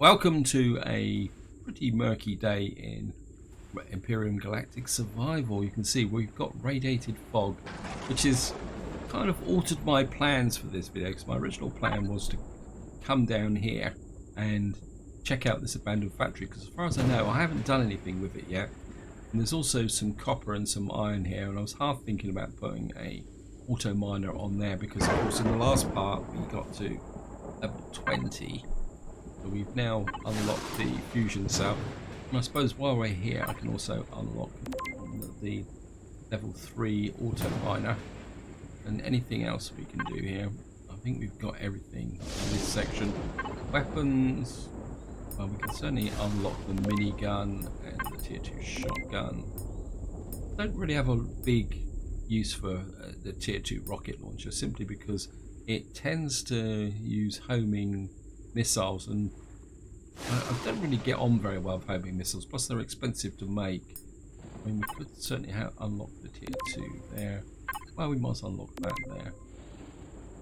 Welcome to a pretty murky day in Empyrion Galactic Survival. You can see we've got radiated fog, which has kind of altered my plans for this video, because my original plan was to come down here and check out this abandoned factory, because as far as I know I haven't done anything with it yet. And there's also some copper and some iron here, and I was half thinking about putting a auto miner on there, because of course in the last part we got to level 20. So we've now unlocked the fusion cell, and I suppose while we're here I can also unlock the level 3 auto miner and anything else we can do here. I think we've got everything in this section. Weapons, well, we can certainly unlock the minigun and the tier 2 shotgun. Don't really have a big use for the tier 2 rocket launcher, simply because it tends to use homing missiles, and I don't really get on very well with homing missiles, plus they're expensive to make. I mean, we could certainly unlock the tier 2 there. Well, we might unlock that there.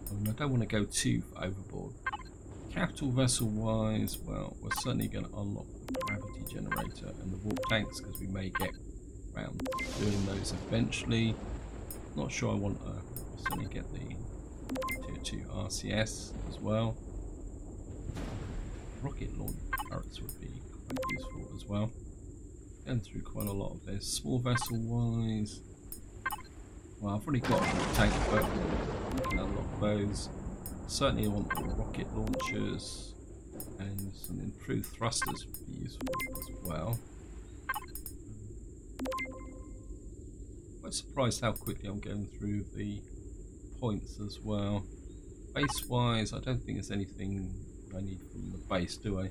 I mean, I don't want to go too overboard. Capital vessel wise, well, we're certainly going to unlock the gravity generator and the warp tanks, because we may get around doing those eventually. Not sure I want to certainly get the tier 2 RCS as well. Rocket launch turrets would be quite useful as well. Going through quite a lot of this. Small vessel wise, well, I've already got a tank, but I can unlock those. Certainly want rocket launchers, and some improved thrusters would be useful as well. Quite surprised how quickly I'm going through the points as well. Base wise, I don't think there's anything I need from the base, do I?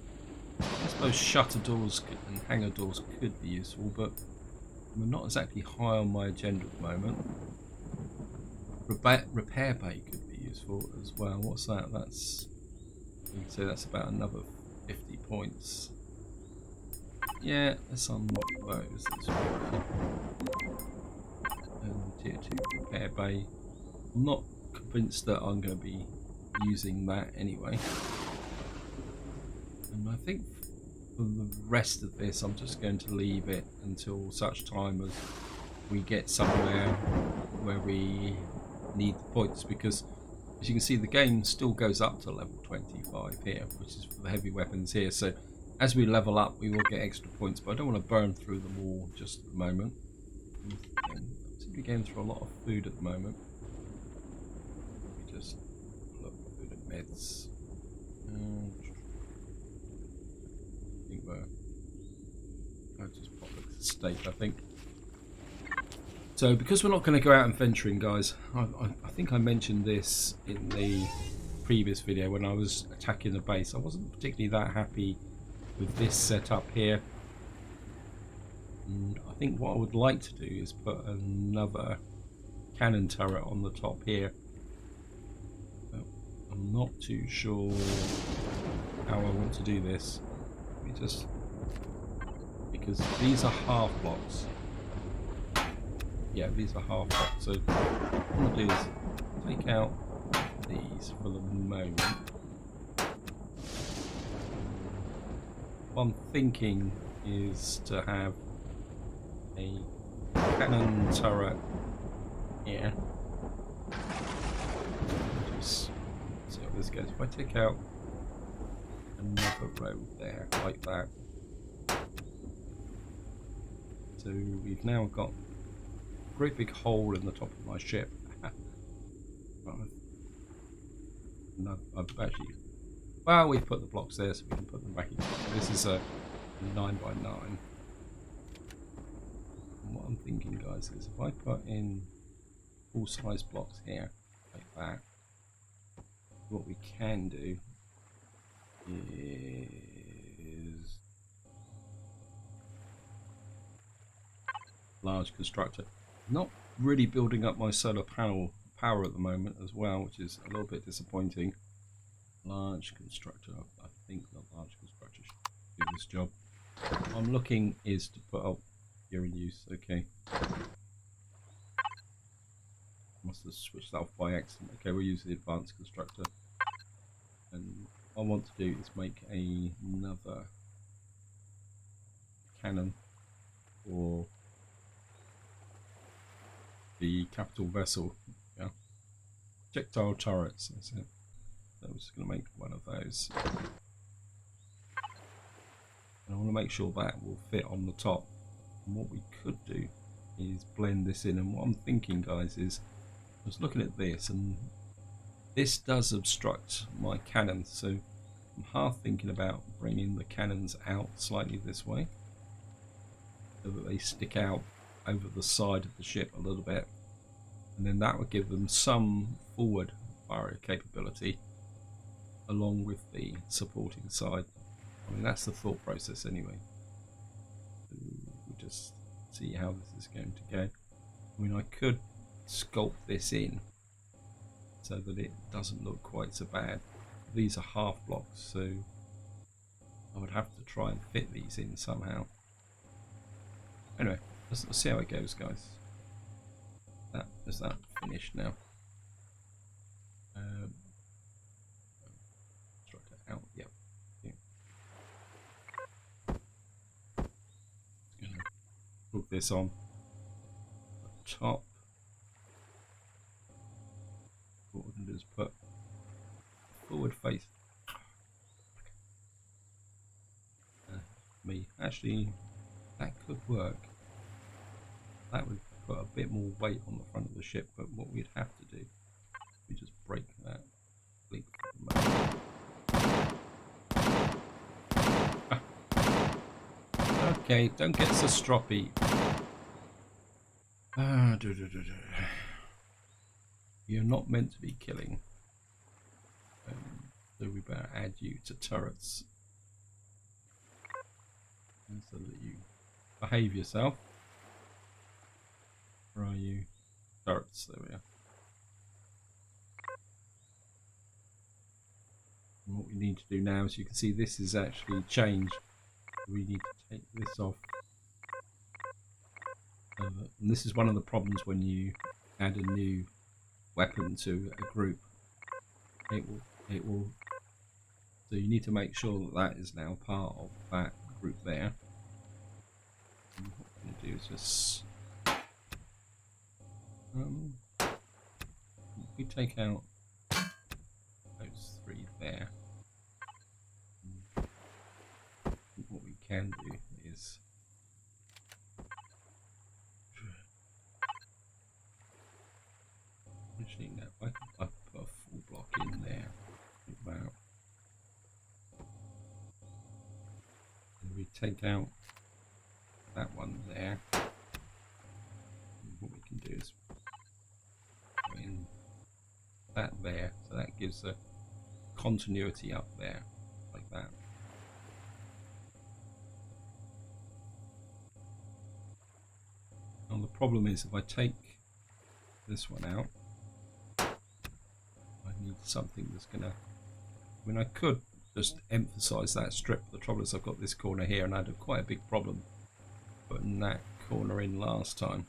I suppose shutter doors and hangar doors could be useful, but we're not exactly high on my agenda at the moment. Repair bay could be useful as well. What's that? That's, you can say that's about another 50 points. Yeah, let's unlock those as well. And tier 2 repair bay. I'm not convinced that I'm going to be using that anyway. And I think for the rest of this I'm just going to leave it until such time as we get somewhere where we need the points, because as you can see the game still goes up to level 25 here, which is for the heavy weapons here. So as we level up we will get extra points, but I don't want to burn through them all just at the moment. I'm simply going through a lot of food at the moment. Let me just look food and meds. I'll just pop a steak, I think. So because we're not going to go out and venturing, guys, I think I mentioned this in the previous video when I was attacking the base. I wasn't particularly that happy with this setup here, and I think what I would like to do is put another cannon turret on the top here. But I'm not too sure how I want to do this. Let me just, because these are half blocks. Yeah, these are half blocks. So what I'm going to do is take out these for the moment. What I'm thinking is to have a cannon turret here. Just see how this goes. If I take out another row there, like that. So we've now got a great big hole in the top of my ship. No, I've actually, well, we've put the blocks there so we can put them back in. This is a 9x9. And what I'm thinking, guys, is if I put in full size blocks here, like that, what we can do is large constructor. Not really building up my solar panel power at the moment as well, which is a little bit disappointing. Large constructor, I think the large constructor should do this job. What I'm looking is to put, oh, you're in use, okay. Must have switched that off by accident. Okay, we'll use the advanced constructor. And what I want to do is make another cannon for the capital vessel. Yeah, projectile turrets. That's it. So I'm just going to make one of those. And I want to make sure that will fit on the top. And what we could do is blend this in. And what I'm thinking, guys, is I was looking at this, and this does obstruct my cannons. So I'm half thinking about bringing the cannons out slightly this way, so that they stick out over the side of the ship a little bit, and then that would give them some forward fire capability along with the supporting side. I mean, that's the thought process anyway. So we'll just see how this is going to go. I mean, I could sculpt this in so that it doesn't look quite so bad. These are half blocks, so I would have to try and fit these in somehow. Anyway, let's see how it goes, guys. Is that finished now? Try it out. Yep. Yeah. Just gonna hook this on the top. What we can do is put forward face. Actually, that could work. That would put a bit more weight on the front of the ship, but what we'd have to do, we just break that link. Okay, don't get so stroppy. You're not meant to be killing. So we better add you to turrets, so that you behave yourself. Where are you? Turrets, there we are. And what we need to do now is, you can see this is actually changed. We need to take this off. And this is one of the problems when you add a new weapon to a group. It will. So you need to make sure that that is now part of that group there. And what we're going to do is just we take out those three there. What we can do is actually no, I can put a full block in there. About. And we take out that one there. And what we can do is put in that there, so that gives a continuity up there, like that. Now the problem is, if I take this one out, I need something that's gonna, I mean, I could just emphasize that strip. The trouble is I've got this corner here, and I had quite a big problem putting that corner in last time.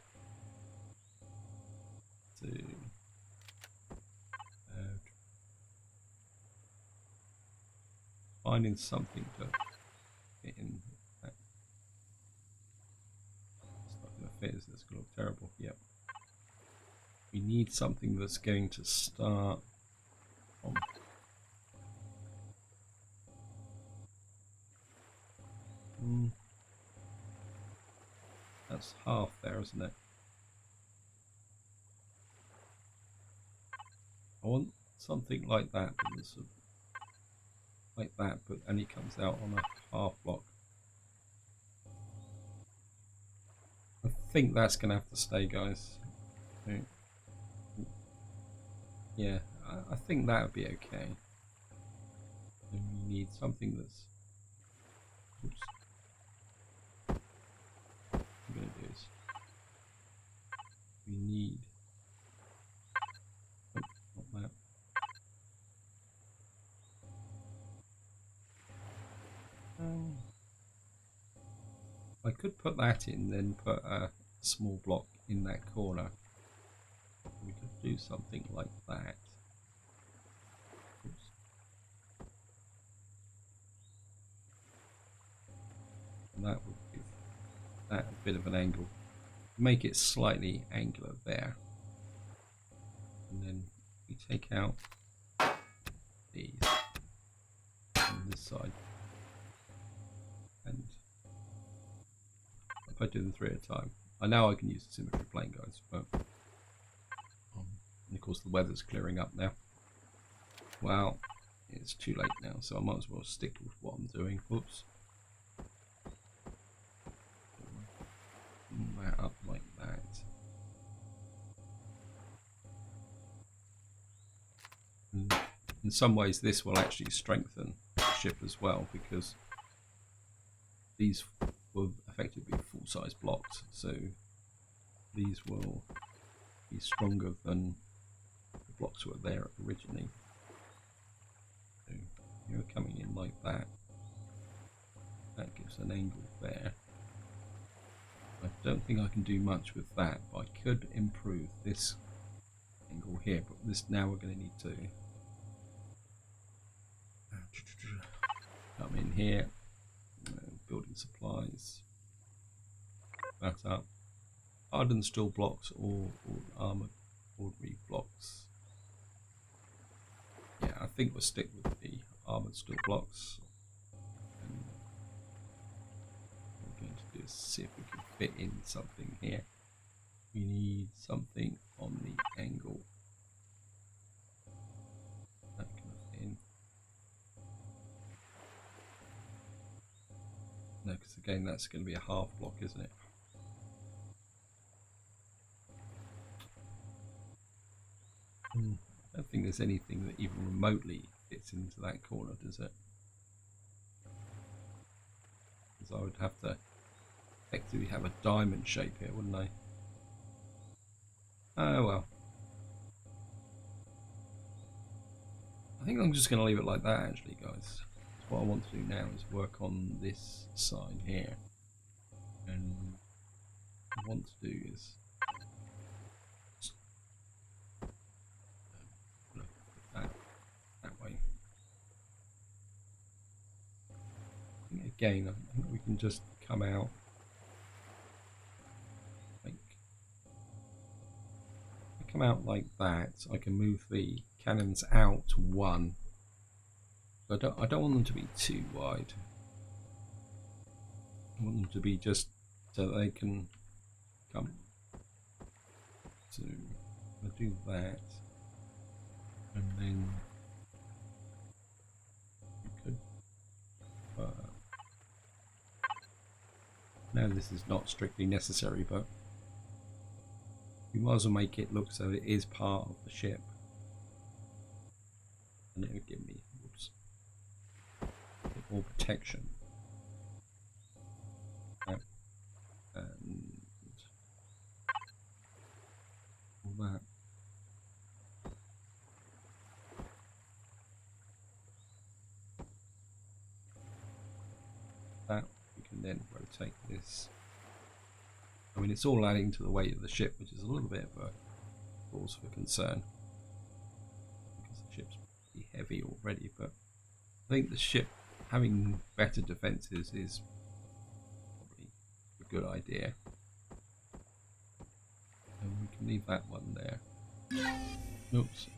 So finding something to fit in. It's not going to fit, is this going to look terrible? Yep. We need something that's going to start on. That's half there, isn't it? I want something like that, like that, but only comes out on a half block. I think that's going to have to stay, guys. Yeah, I think that would be okay. And we need something that's. Oops. What I'm going to do is. We need. Oh, not that. I could put that in, then put a small block in that corner. We could do something like that. Oops. And that would give that a bit of an angle. Make it slightly angular there. And then we take out these on this side. And if I do them 3 at a time, I know I can use the symmetry plane, guys, but and of course the weather's clearing up now. Well, it's too late now, so I might as well stick with what I'm doing. Whoops. That up like that. And in some ways this will actually strengthen the ship as well, because these will effectively be full-size blocks, so these will be stronger than the blocks were there originally. So you're coming in like that. That gives an angle there. I don't think I can do much with that, but I could improve this angle here. But this now we're going to need to come in here, building supplies, that up, hardened steel blocks or armored ordinary blocks. Yeah, I think we'll stick with the armored steel blocks. And what we're going to do is see if we can fit in something here. We need something on the angle. That can fit in. No, because again that's going to be a half block, isn't it? I don't think there's anything that even remotely fits into that corner, does it? Because I would have to effectively have a diamond shape here, wouldn't I? Oh well. I think I'm just going to leave it like that, actually, guys. What I want to do now is work on this side here, and what I want to do is look at that way. Again, I think we can just come out like that. I can move the cannons out to 1. I don't want them to be too wide. I want them to be just so that they can come. So I'll do that, and then you could. Now this is not strictly necessary, but we might as well make it look so it is part of the ship, and it would give me a bit more protection. And all that. That we can then rotate this. I mean, it's all adding to the weight of the ship, which is a little bit of a cause for concern, because the ship's pretty heavy already. But I think the ship having better defences is probably a good idea. And we can leave that one there. Oops. What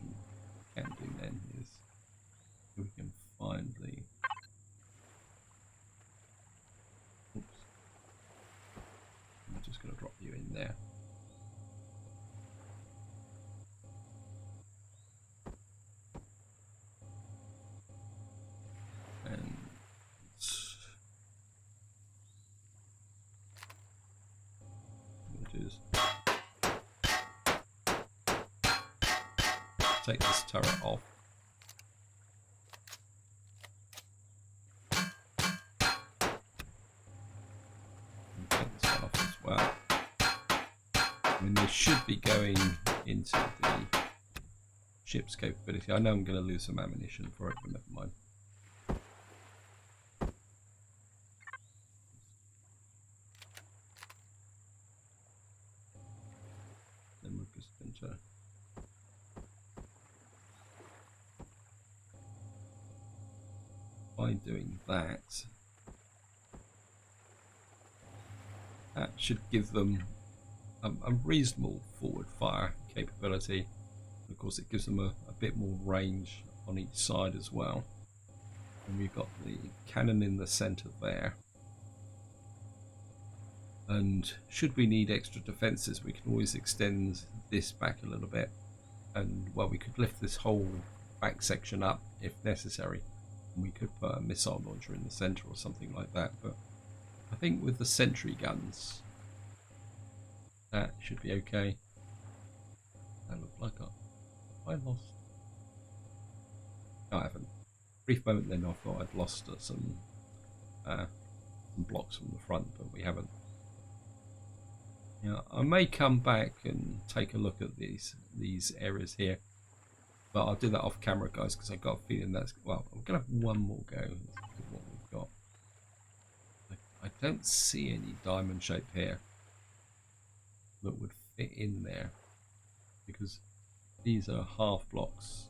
we can do then is we can find the. Oops. I'm just going to drop you in there. And what it is. Take this turret off. And take this one off as well. I mean, they should be going into the ship's capability. I know I'm going to lose some ammunition for it, but never mind. Then we're just going to. By doing that, That should give them a reasonable forward fire capability. Of course, it gives them a bit more range on each side as well. And we've got the cannon in the center there. And should we need extra defenses, we can always extend this back a little bit. And well, we could lift this whole back section up if necessary. And we could put a missile launcher in the center or something like that. But I think with the sentry guns, that should be okay. That looked like I lost. No, I haven't. Brief moment then I thought I'd lost some blocks from the front, but we haven't. Yeah, I may come back and take a look at these areas here, but I'll do that off camera, guys, because I've got a feeling that's, well, I'm gonna have one more go at what we've got. I don't see any diamond shape here that would fit in there, because these are half blocks,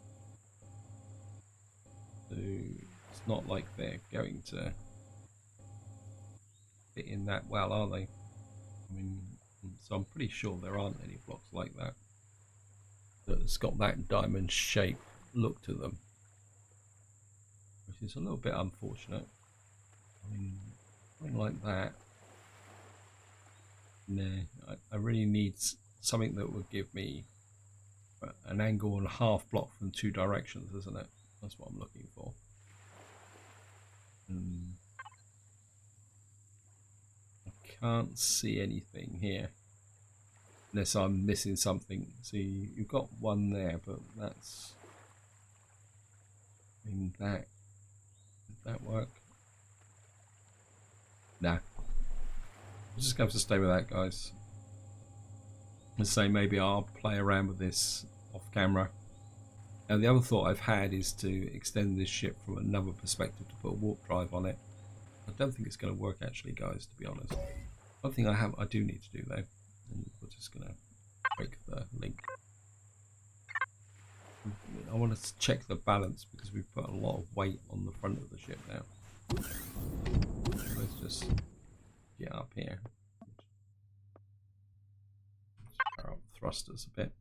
so it's not like they're going to fit in that well, are they? I mean, so I'm pretty sure there aren't any blocks like that's got that diamond shape look to them, which is a little bit unfortunate. I mean, something like that. No, I really need something that would give me an angle and a half block from two directions, isn't it? That's what I'm looking for. I can't see anything here unless I'm missing something. See, you've got one there, but that's, I mean, that, did that work? Nah. I'm just going to have to stay with that, guys. Let's say maybe I'll play around with this off camera. And the other thought I've had is to extend this ship from another perspective to put a warp drive on it. I don't think it's going to work actually, guys, to be honest. One thing I do need to do though, and we're just going to break the link. I want to check the balance because we've put a lot of weight on the front of the ship now. Let's just get up here. Power up the thrusters a bit.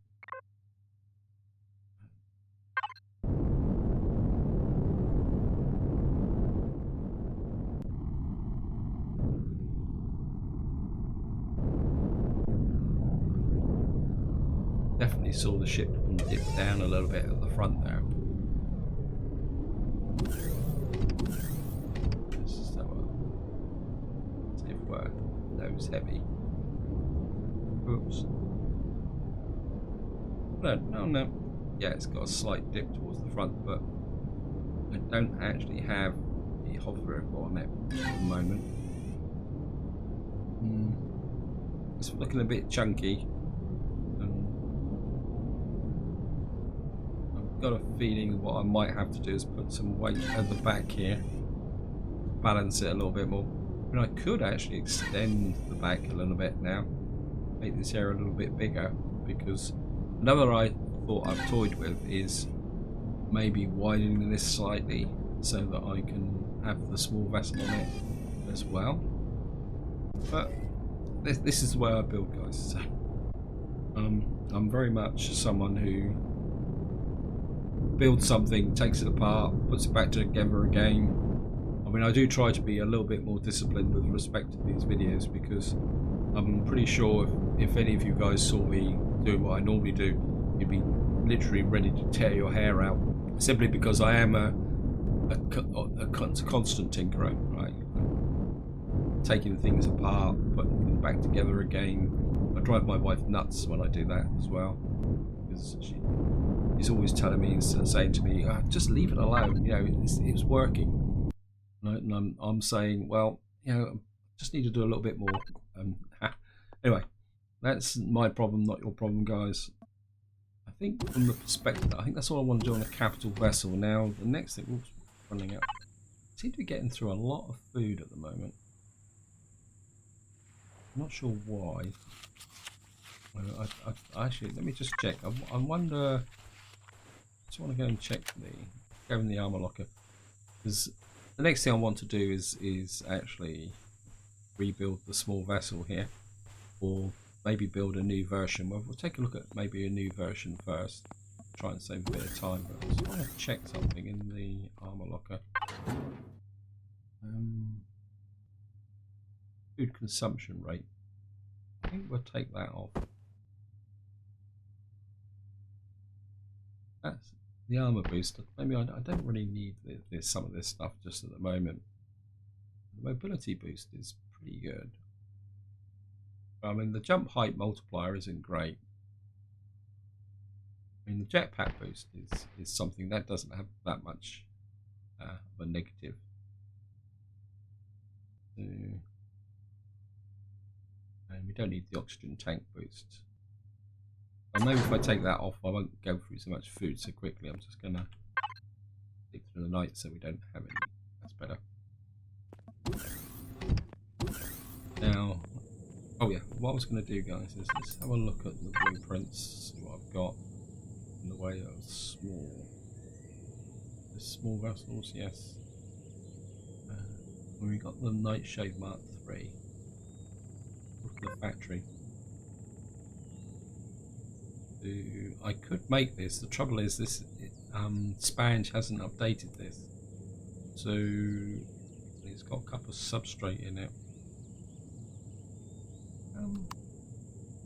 Definitely saw the ship dip down a little bit at the front there. Let's just have a see if we're nose heavy. Oops. No. Yeah, it's got a slight dip towards the front, but I don't actually have the hover vehicle on it at the moment. It's looking a bit chunky. Got a feeling what I might have to do is put some weight at the back here, balance it a little bit more. I mean, I could actually extend the back a little bit now, make this area a little bit bigger, because another thought I've toyed with is maybe widening this slightly so that I can have the small vessel on it as well. But this is the way I build, guys. So, I'm very much someone who builds something, takes it apart, puts it back together again. I mean, I do try to be a little bit more disciplined with respect to these videos, because I'm pretty sure if any of you guys saw me doing what I normally do, you'd be literally ready to tear your hair out, simply because I am a constant tinkerer, right? Taking things apart, putting them back together again. I drive my wife nuts when I do that as well, because she's always telling me, saying to me, just leave it alone, you know, it's working. And I'm saying, well, you know, I just need to do a little bit more. Anyway, that's my problem, not your problem, guys. I think from the perspective, I think that's all I want to do on a capital vessel. Now, the next thing, oops, running out. I seem to be getting through a lot of food at the moment. I'm not sure why. Actually, let me just check. I wonder. I just want to go and check go in the armor locker, because the next thing I want to do is actually rebuild the small vessel here, or maybe build a new version. Well, we'll take a look at maybe a new version first. Try and save a bit of time. But I just want to check something in the armor locker. Food consumption rate. I think we'll take that off. That's the armor booster. Maybe I don't really need some of this stuff just at the moment. The mobility boost is pretty good. I mean, the jump height multiplier isn't great. I mean, the jetpack boost is something that doesn't have that much of a negative. So, and we don't need the oxygen tank boost. And maybe if I take that off, I won't go through so much food so quickly. I'm just going to stick through the night so we don't have any. That's better. Now, oh yeah, what I was going to do, guys, is let's have a look at the blueprints, see what I've got in the way of small vessels. Yes. When we got the Nightshade Mark III, look at the factory. I could make this. The trouble is this Spange hasn't updated this, so it's got a couple of substrate in it.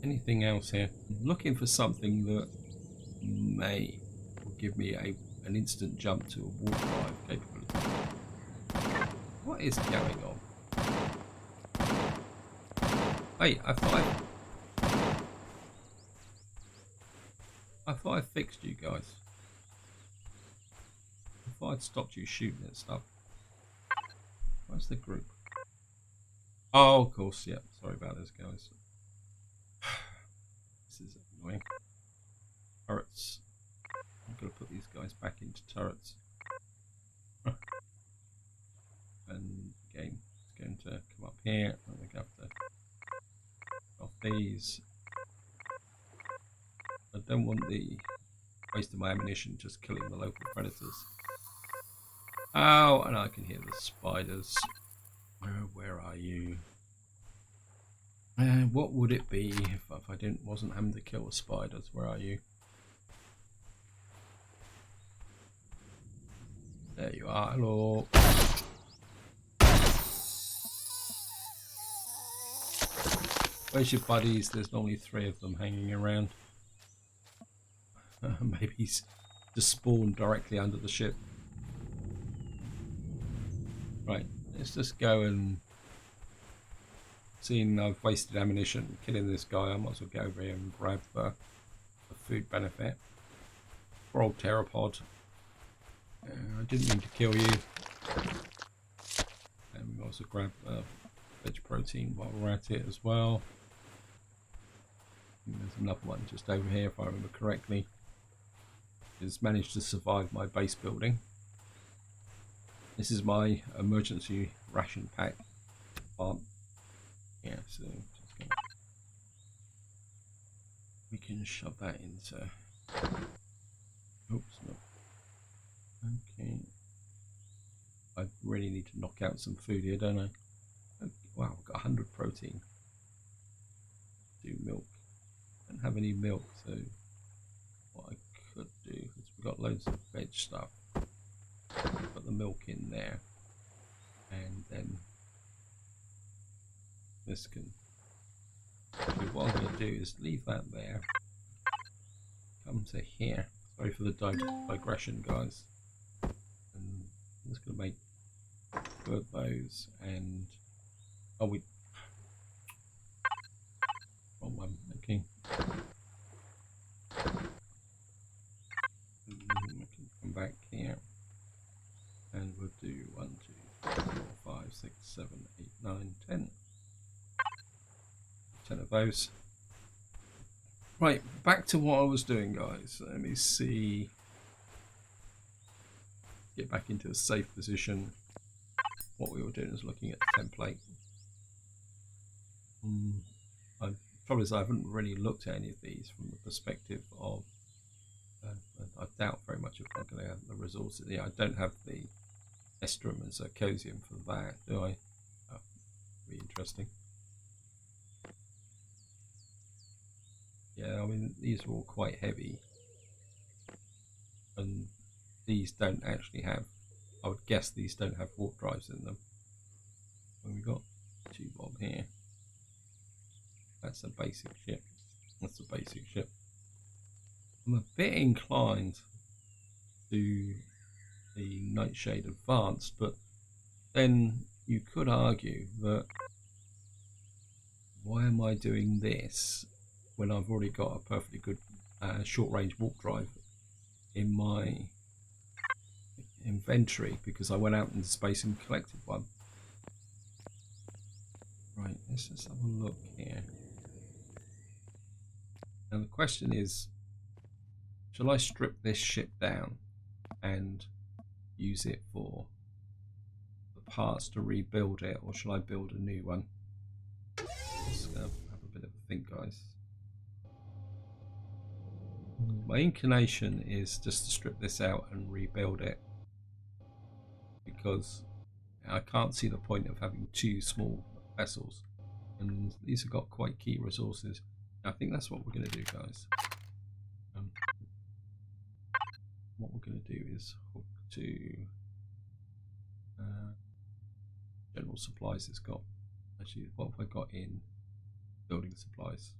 Anything else here? I'm looking for something that may give me an instant jump to a warp drive capability. What is going on? Hey, I thought I fixed you guys. I thought I'd stopped you shooting at stuff. Where's the group? Oh, of course, yeah. Sorry about this, guys. This is annoying. Turrets. I'm going to put these guys back into turrets. And game is going to come up here. I'm going to have to off these. I don't want the waste of my ammunition just killing the local predators. Oh, and I can hear the spiders. Where are you? What would it be if I wasn't having to kill the spiders? Where are you? There you are. Hello. Where's your buddies? There's only 3 of them hanging around. Maybe he's just spawned directly under the ship. Right, let's just go and... Seeing I've wasted ammunition killing this guy, I might as well go over here and grab the food benefit. Poor old pteropod. I didn't mean to kill you. And we also grab veg protein while we're at it as well. And there's another one just over here if I remember correctly. Has managed to survive my base building. This is my emergency ration pack plant. Yeah, so just gonna, we can shove that into. Oops, no. Okay. I really need to knock out some food here, don't I? Oh, wow, I've got 100 protein. Do milk. Don't have any milk, so what I could do is we've got loads of veg stuff. Put the milk in there, and then this can. Actually, what I'm going to do is leave that there. Come to here. Sorry for the digression, guys. And I'm just going to make 2 of those, and oh, we wrong one. Okay. I can come back here. And we'll do 1, 2, 3, 4, 5, 6, 7, 8, 9, 10. 10 of those. Right, back to what I was doing, guys. Let me see. Get back into a safe position. What we were doing is looking at the template. The trouble is I haven't really looked at any of these from the perspective of I doubt very much if I'm going to have the resources. Yeah, I don't have the estrum and zirconium for that, do I? Oh, be interesting. interesting. Yeah, I mean, these are all quite heavy. And these don't actually have, I would guess these don't have warp drives in them. And we've got tube on here. That's a basic ship. That's a basic ship. I'm a bit inclined to the Nightshade Advanced, but then you could argue that why am I doing this when I've already got a perfectly good short-range warp drive in my inventory because I went out into space and collected one. Right, let's just have a look here. Now the question is, shall I strip this ship down and use it for the parts to rebuild it, or shall I build a new one? Let's have a bit of a think, guys. My inclination is just to strip this out and rebuild it, because I can't see the point of having two small vessels, and these have got quite key resources. I think that's what we're going to do, guys. What we're going to do is hook to general supplies. It's got, actually, what have I got in building supplies?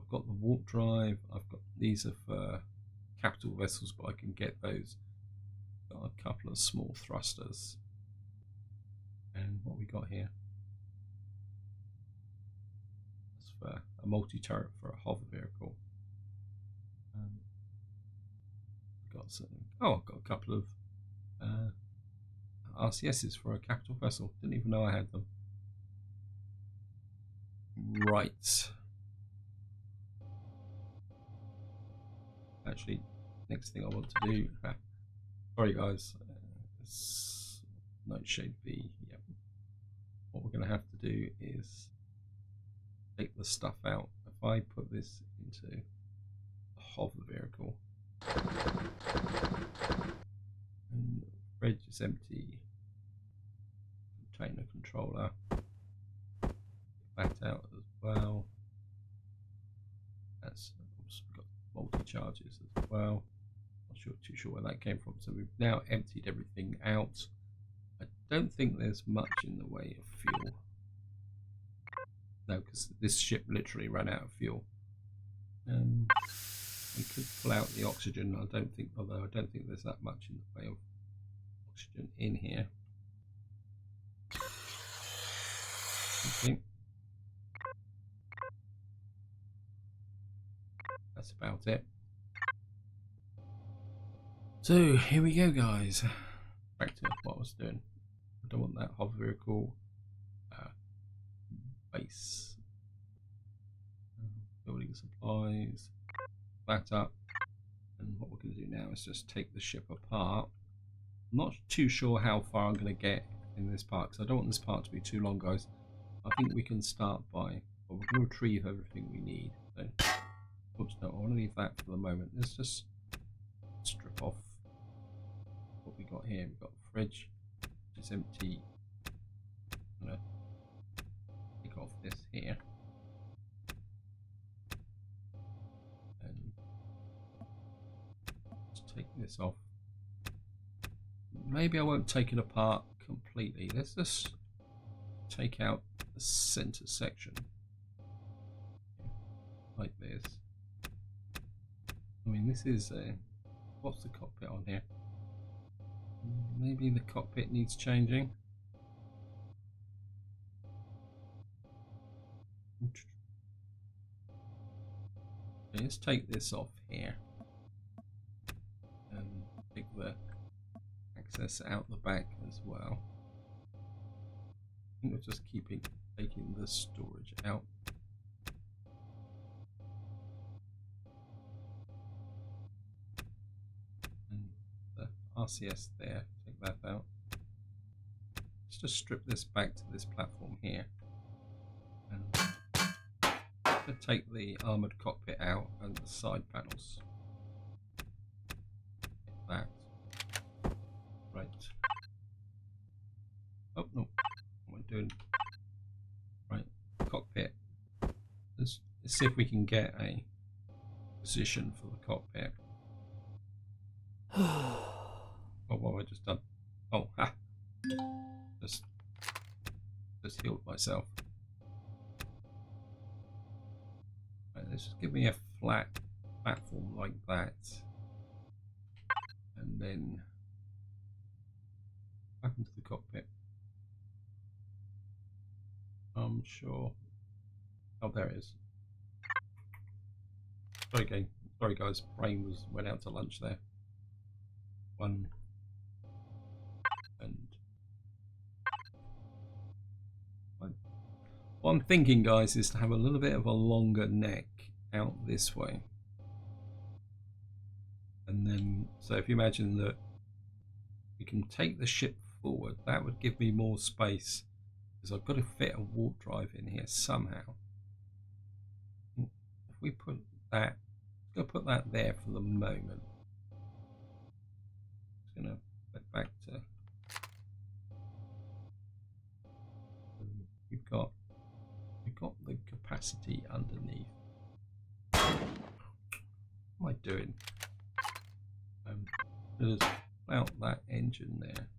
I've got the warp drive. I've got, these are for capital vessels, but I can get those. Got a couple of small thrusters. And what we got here? That's for a multi-turret for a hover vehicle. Got some, oh, I've got a couple of RCSs for a capital vessel. Didn't even know I had them. Right. Actually, next thing I want to do. Sorry, guys. Nightshade V. Yep. What we're going to have to do is take the stuff out. If I put this into a hover vehicle, and the fridge is empty, container controller, get that out as well. That's, oops, we've got multi-charges as well. Not too sure where that came from. So we've now emptied everything out. I don't think there's much in the way of fuel. No, because this ship literally ran out of fuel. We could pull out the oxygen. I don't think, although I don't think there's that much in the way of oxygen in here. Okay. That's about it. So here we go, guys. Back to what I was doing. I don't want that hover vehicle. Base. Building supplies. That up. And what we're going to do now is just take the ship apart. I'm not too sure how far I'm going to get in this part, because I don't want this part to be too long, guys. I think we can start by, well, we're going to retrieve everything we need. So, oops, no, I want to leave that for the moment. Let's just strip off what we got here. We've got the fridge, which is empty. I'm going to take off this here. And just take this off. Maybe I won't take it apart completely. Let's just take out the center section like this. I mean, this is a, what's the cockpit on here? Maybe the cockpit needs changing. Okay, let's take this off here and take the access out the back as well. I think we're just taking the storage out. And the RCS there, take that out. Let's just strip this back to this platform here. And take the armoured cockpit out and the side panels. Like that. Right. Oh no, what am I doing? Let's see if we can get a position for the cockpit. Oh, what have I just done? Oh, ha! Just healed myself. Right, let's just give me a flat platform like that, and then back into the cockpit. I'm sure. Oh, there it is. Sorry guys, brain went out to lunch there. One and one. What I'm thinking, guys, is to have a little bit of a longer neck out this way. And then, so if you imagine that we can take the ship forward, that would give me more space, because I've got to fit a warp drive in here somehow. If we put that, I'm going to put that there for the moment. Just going to put back to. We've got the capacity underneath. What am I doing? Just out that engine there,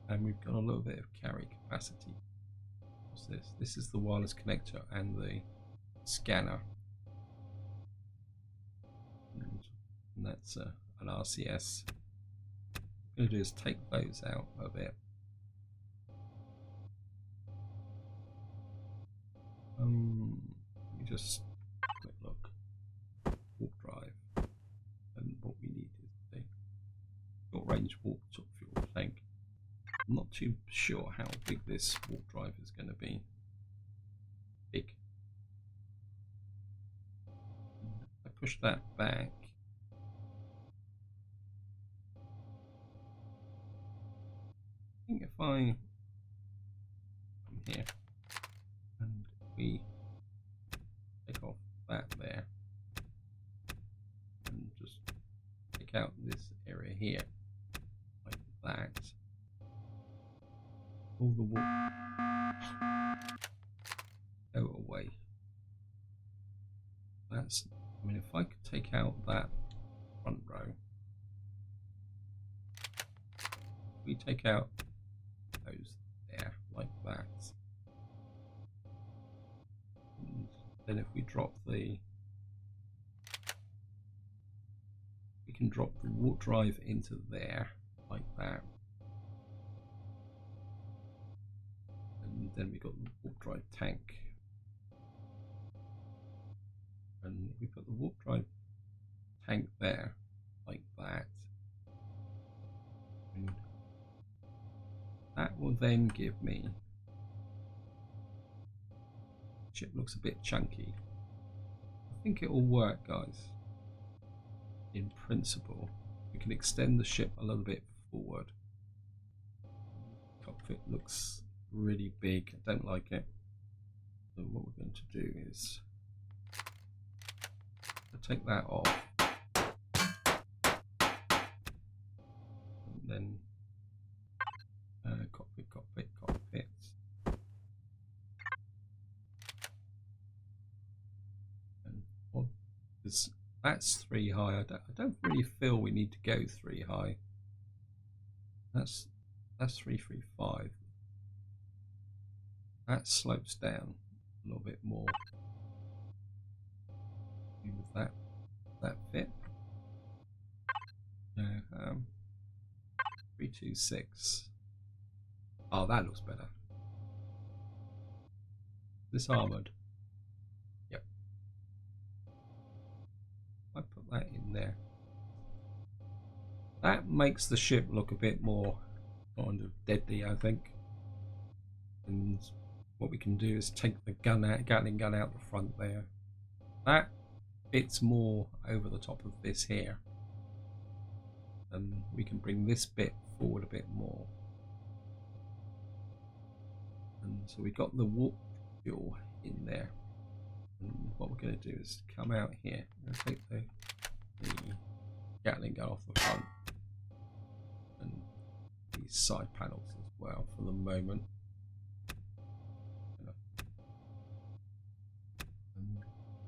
and we've got a little bit of carry capacity. What's this? This is the wireless connector and the scanner, and that's an RCS. What I'm going to do is take those out a bit. Let me just quick look. Warp drive, and what we need is a short range warp fuel tank. I'm not too sure how big this warp drive is going to be. Big. I push that back. I think if I come here and we take off that there and just take out this area here like that, all the warp go away. That's, I mean, if I could take out that front row, we take out those there like that, and then if we drop we can drop the warp drive into there like that, and then we got the warp drive tank, and we put the warp drive tank there like that, and that will then give me, ship looks a bit chunky. I think it will work, guys. In principle, we can extend the ship a little bit forward. Cockpit looks really big. I don't like it. So what we're going to do is take that off, and then cockpits, and well, that's 3 high. I don't really feel we need to go 3 high. That's 335. That slopes down a little bit more. With that fit. No, 326. Oh, that looks better. This armored. Yep. I put that in there. That makes the ship look a bit more kind of deadly, I think. And what we can do is take the Gatling gun out the front there. That fits more over the top of this here, and we can bring this bit forward a bit more. And so we got the warp fuel in there, and what we're going to do is come out here and take the Gatling gun off the front and these side panels as well for the moment,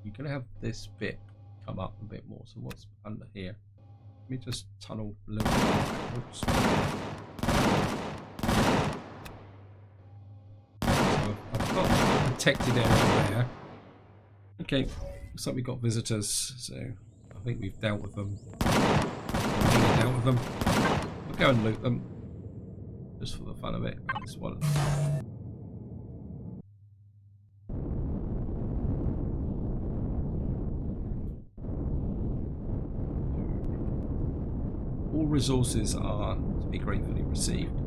you're going to have this bit come up a bit more. So what's under here? Let me just tunnel a little bit. Oops. So I've got a protected area there. Okay, looks like we've got visitors, so I think we've dealt with them. We'll go and loot them, just for the fun of it. That's one. All resources are to be gratefully received.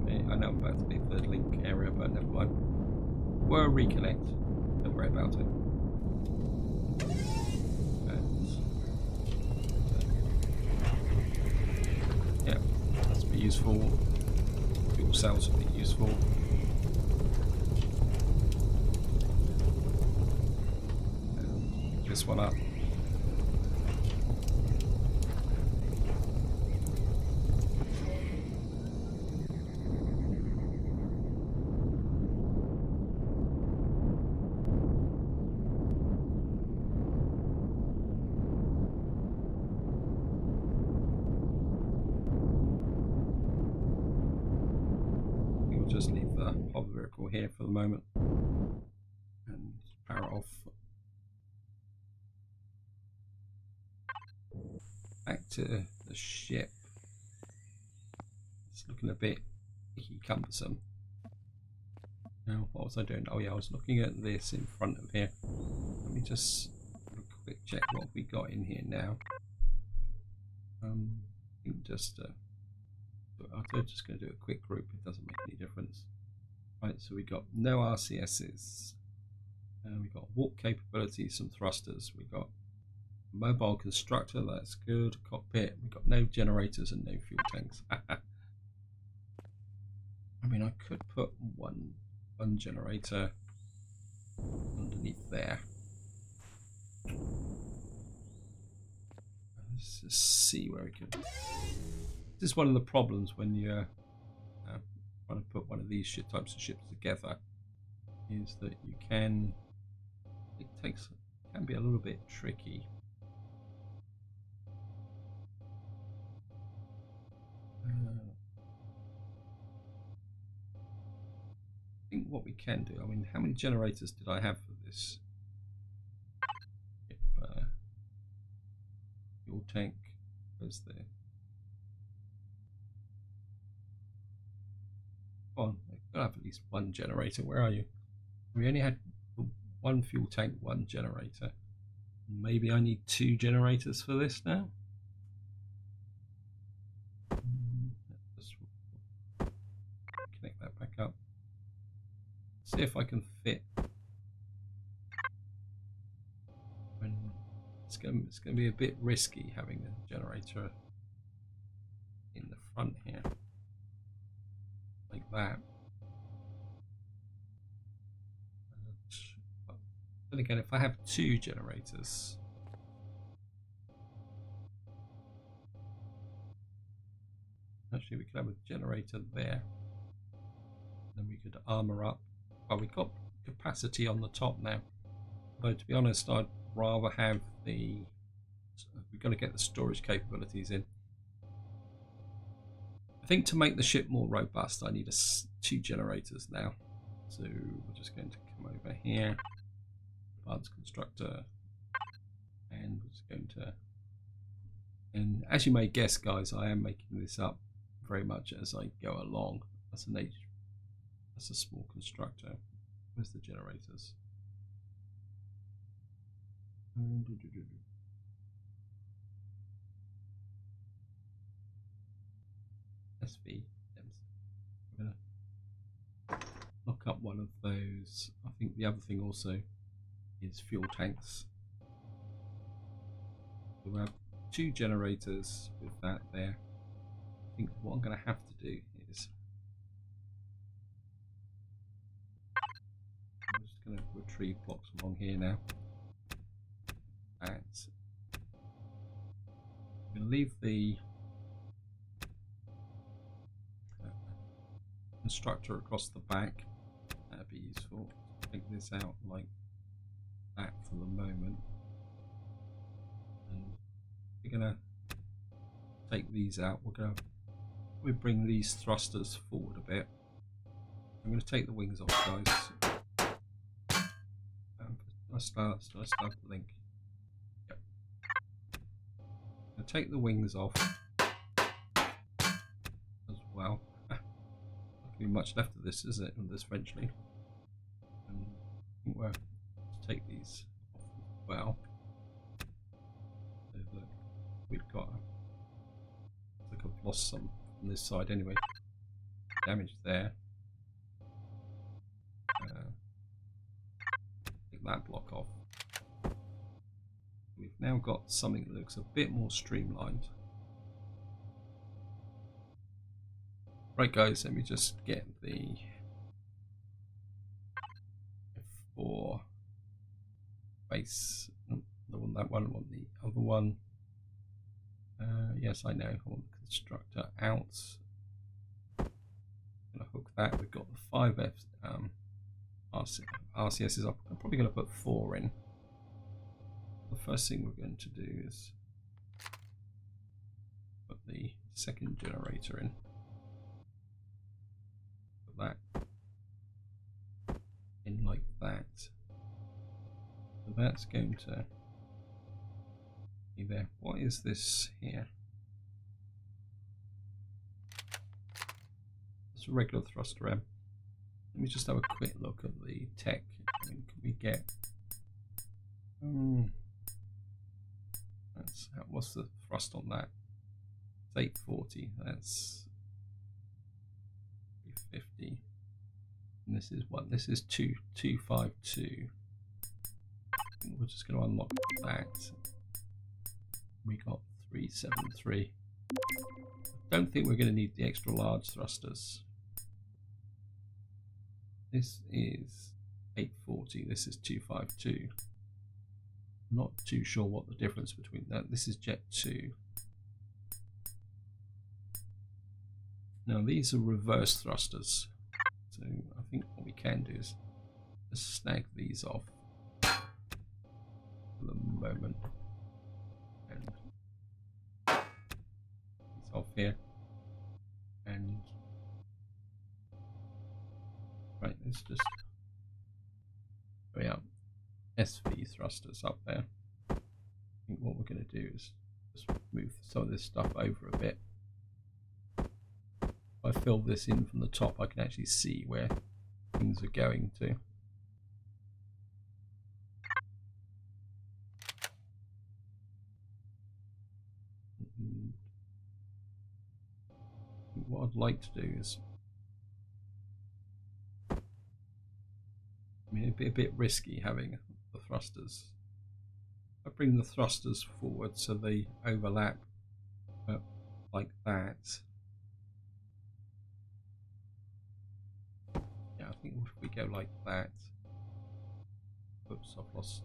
Okay, I know I'm about to be the link area, but never mind. We'll reconnect. Don't worry about it. Yeah, that's be useful. Fuel cells will be useful. This one up. We'll just leave the hover vehicle here for the moment and power it off. Back to the ship. It's looking a bit icky cumbersome. Now, what was I doing? Oh yeah, I was looking at this in front of here. Let me just have a quick check what we got in here now. I think just I'm just going to do a quick group. It doesn't make any difference. Right, so we got no RCSs. We got warp capabilities, some thrusters. We got mobile constructor, that's good. Cockpit, we've got no generators and no fuel tanks. I mean, I could put one generator underneath there. Let's just see where we can. This is one of the problems when you're trying to put one of these types of ships together, is that you can. It can be a little bit tricky. I think what we can do, I mean, how many generators did I have for this? Fuel tank, where's there? Come on, I've got to have at least one generator. Where are you? We only had one fuel tank, one generator. Maybe I need 2 generators for this now. Let's connect that back up. See if I can fit. It's going to be a bit risky having the generator in the front here, like that. Then again, if I have 2 generators, actually we could have a generator there. Then we could armor up. Well, we've got capacity on the top now. Though to be honest, I'd rather have the. We've got to get the storage capabilities in. I think to make the ship more robust, I need 2 generators now. So we're just going to come over here, advanced constructor, and we're just going to. And as you may guess, guys, I am making this up very much as I go along. That's a small constructor. Where's the generators? SV. I'm going to lock up one of those. I think the other thing also is fuel tanks. So we'll have 2 generators with that there. I think what I'm going to have to do is I'm just going to retrieve blocks along here now. And I'm going to leave the constructor across the back. be useful. Take this out like that for the moment. And we're gonna take these out. We bring these thrusters forward a bit. I'm gonna take the wings off, guys. I start the link. Yep. I'll take the wings off as well. Not gonna be much left of this, is it? On this eventually. And I think we'll take these off as well. So that we've got. I think I've lost some on this side anyway. Damage there. Take that block off. We've now got something that looks a bit more streamlined. Right, guys, let me just get the F4 base. I don't want that one, I want the other one. Yes, I know. I want the constructor out. I'm going to hook that. We've got the 5F RCS is up. I'm probably going to put 4 in. The first thing we're going to do is put the second generator in. Put that in like that. So that's going to be there. What is this here? It's a regular thruster M. Let me just have a quick look at the tech. I mean, can we get? What's the thrust on that? It's 840. That's 350. And this is what? This is 252. We're just going to unlock that. We got 373. I don't think we're going to need the extra large thrusters. This is 840, this is 252. I'm not too sure what the difference between that. This is Jet 2. Now these are reverse thrusters. So I think what we can do is just snag these off for the moment. And these off here. And right, let's just bring up SV thrusters up there. I think what we're going to do is just move some of this stuff over a bit. If I fill this in from the top, I can actually see where things are going to. What I'd like to do is, I mean, it'd be a bit risky having the thrusters. I bring the thrusters forward so they overlap like that. Yeah, I think if we go like that. Oops, I've lost.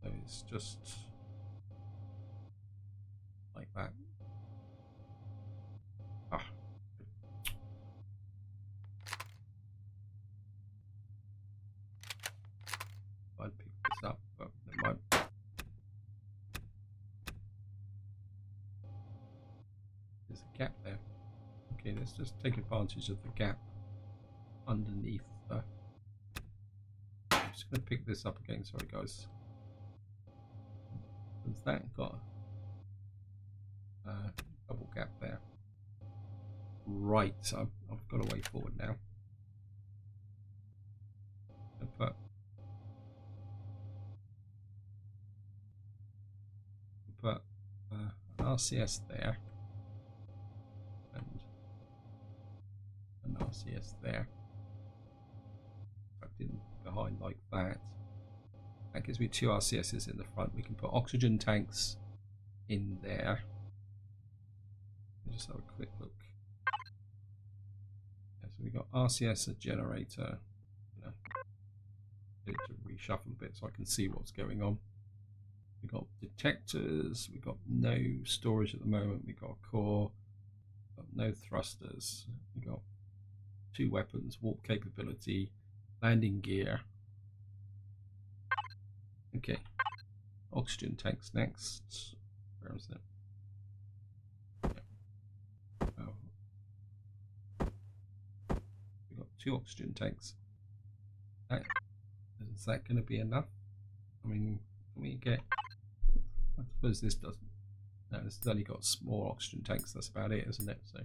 So it's just like that. Ah. I'd pick this up, but it might. There's a gap there. Okay, let's just take advantage of the gap underneath. I'm just going to pick this up again. Sorry, guys. Has that got a double gap there? Right, so I've got a way forward now. Put an RCS there and an RCS there. Tucked in behind like that. That gives me 2 RCSs in the front. We can put oxygen tanks in there. Let's just have a quick look. Yeah, so we got RCS, a generator. You know, need to reshuffle a bit so I can see what's going on. We got detectors. We got no storage at the moment. We got a core. Got no thrusters. We got 2 weapons, warp capability, landing gear. Okay, oxygen tanks next. Where is it? Oh. We've got 2 oxygen tanks. Is that going to be enough? I mean, can we get... I suppose this doesn't. No, this has only got small oxygen tanks. That's about it, isn't it? So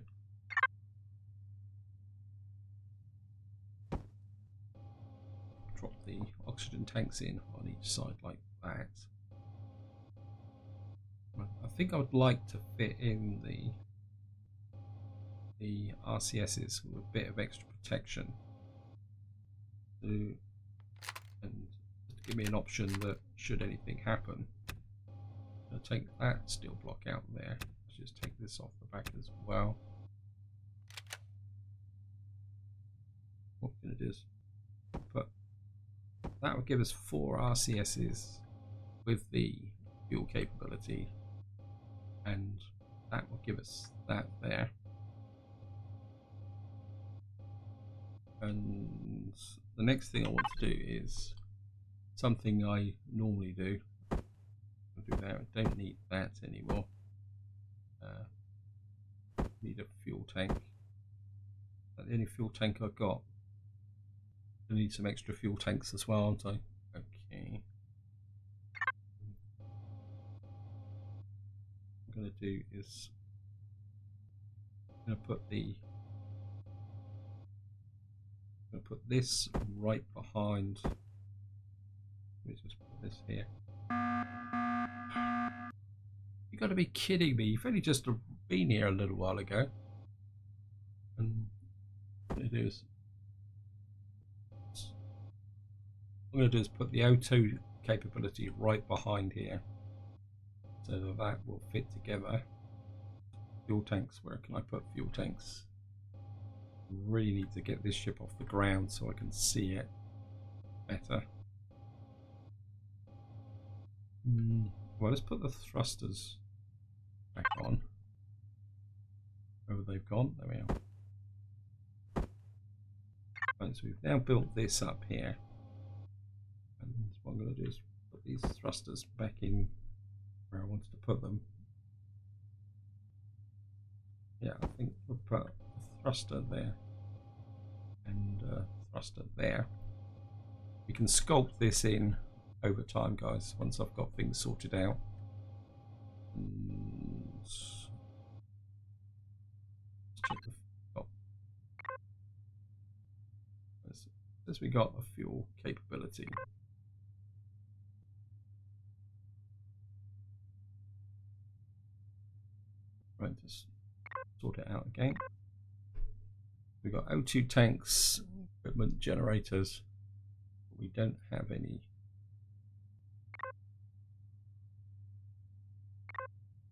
drop the oxygen tanks in on each side like that. I think I would like to fit in the RCSs with a bit of extra protection. And just give me an option that should anything happen. I'll take that steel block out there. Let's just take this off the back as well. What we're going to do is put that will give us 4 RCSs with the fuel capability, and that will give us that there. And the next thing I want to do is something I normally do. I'll do that. I don't need that anymore. Need a fuel tank. That's the only fuel tank I've got. I need some extra fuel tanks as well, aren't I? Okay. What I'm going to do is I'm going to put this right behind. Let me just put this here. You got to be kidding me! You've only just been here a little while ago. And what I'm going to do is put the O2 capability right behind here, so that will fit together. Fuel tanks. Where can I put fuel tanks? Really need to get this ship off the ground so I can see it better. Well, let's put the thrusters back on. Where they've gone? There we are. Right, so we've now built this up here, and what I'm going to do is put these thrusters back in where I wanted to put them. Yeah, I think we'll put a thruster there and a thruster there. We can sculpt this in over time, guys, once I've got things sorted out. And let's check the as we got a fuel capability. Right, just sort it out again. We've got O2 tanks, equipment, generators. We don't have any.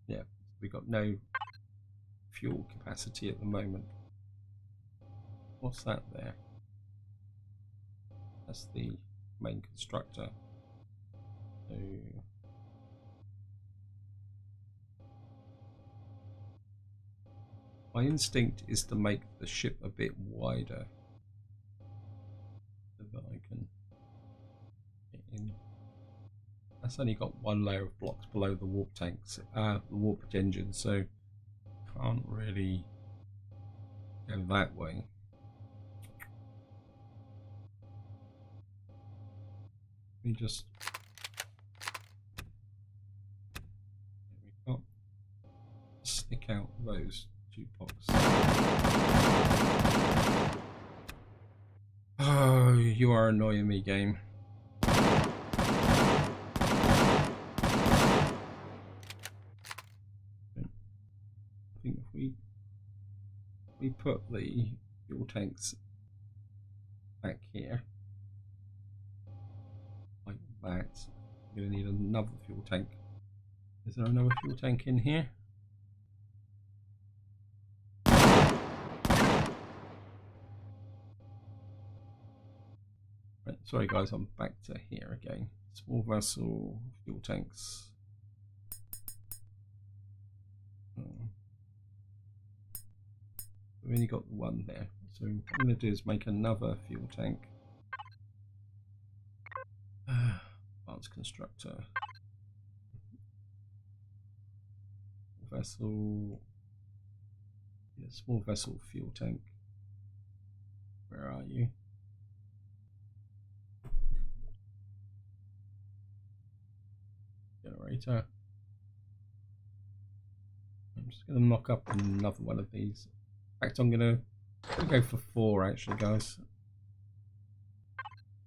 Yeah, we've got no fuel capacity at the moment. What's that there? That's the main constructor. So my instinct is to make the ship a bit wider so that I can get in. That's only got 1 layer of blocks below the warp tanks, the warp engine, so can't really go that way. Let me just. There we go. Stick out those 2 blocks. Oh, you are annoying me, game. I think if we put the fuel tanks back here like that, I'm going to need another fuel tank. Is there another fuel tank in here? Right, sorry guys, I'm back to here again. Small vessel, fuel tanks. We've only got 1 there. So what I'm going to do is make another fuel tank. Advanced constructor. Vessel. Yeah, small vessel fuel tank. Where are you? Generator. I'm just going to knock up another one of these. In fact, I'm going to go for 4 actually, guys,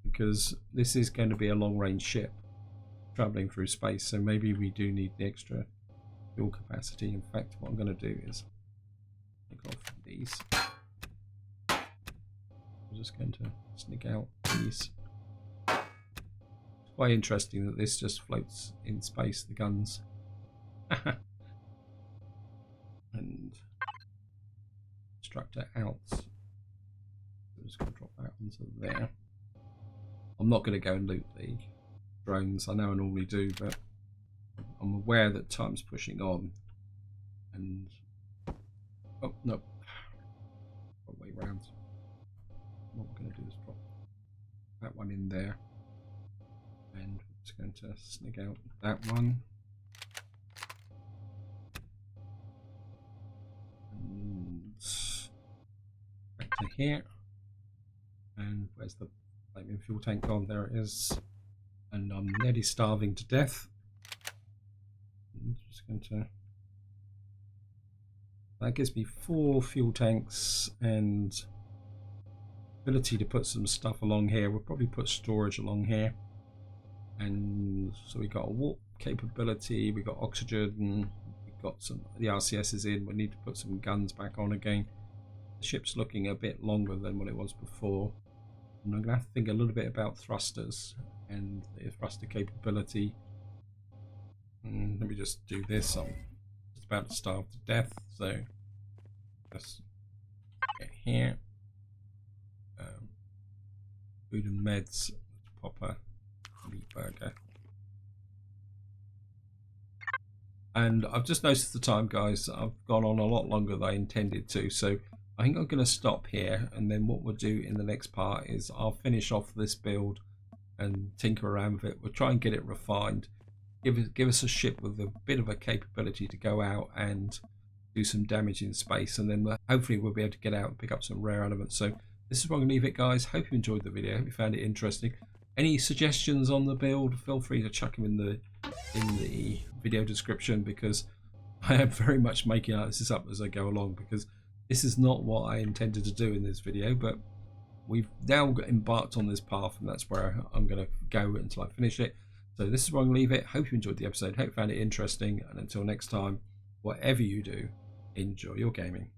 because this is going to be a long-range ship traveling through space, so maybe we do need the extra fuel capacity. In fact, what I'm going to do is take off these. I'm just going to sneak out these. It's quite interesting that this just floats in space, the guns. And constructor out. I'm just going to drop that onto there. I'm not going to go and loot the drones. I know I normally do, but I'm aware that time's pushing on. And oh no, wrong way round. What we're going to do is drop that one in there, and we're just going to sneak out that one. Back to here, and where's the flaming fuel tank gone? There it is, and I'm nearly starving to death. I'm just going to. That gives me 4 fuel tanks and ability to put some stuff along here. We'll probably put storage along here, and so we got a warp capability. We got oxygen. And got some, the RCS is in. We need to put some guns back on again. The ship's looking a bit longer than what it was before, and I'm gonna have to think a little bit about thrusters and the thruster capability. Let me just do this. I'm just about to starve to death, so let's get here. Food and meds. Let's pop a meat burger. And I've just noticed the time, guys. I've gone on a lot longer than I intended to, so I think I'm going to stop here, and then what we'll do in the next part is I'll finish off this build and tinker around with it. We'll try and get it refined, give us a ship with a bit of a capability to go out and do some damage in space, and then hopefully we'll be able to get out and pick up some rare elements. So this is where I'm going to leave it, guys. Hope you enjoyed the video. Hope you found it interesting. Any suggestions on the build, feel free to chuck them in the video description, because I am very much making this up as I go along, because this is not what I intended to do in this video, but we've now embarked on this path, and that's where I'm going to go until I finish it. So this is where I'm going to leave it. Hope you enjoyed the episode. Hope you found it interesting, and until next time, whatever you do, enjoy your gaming.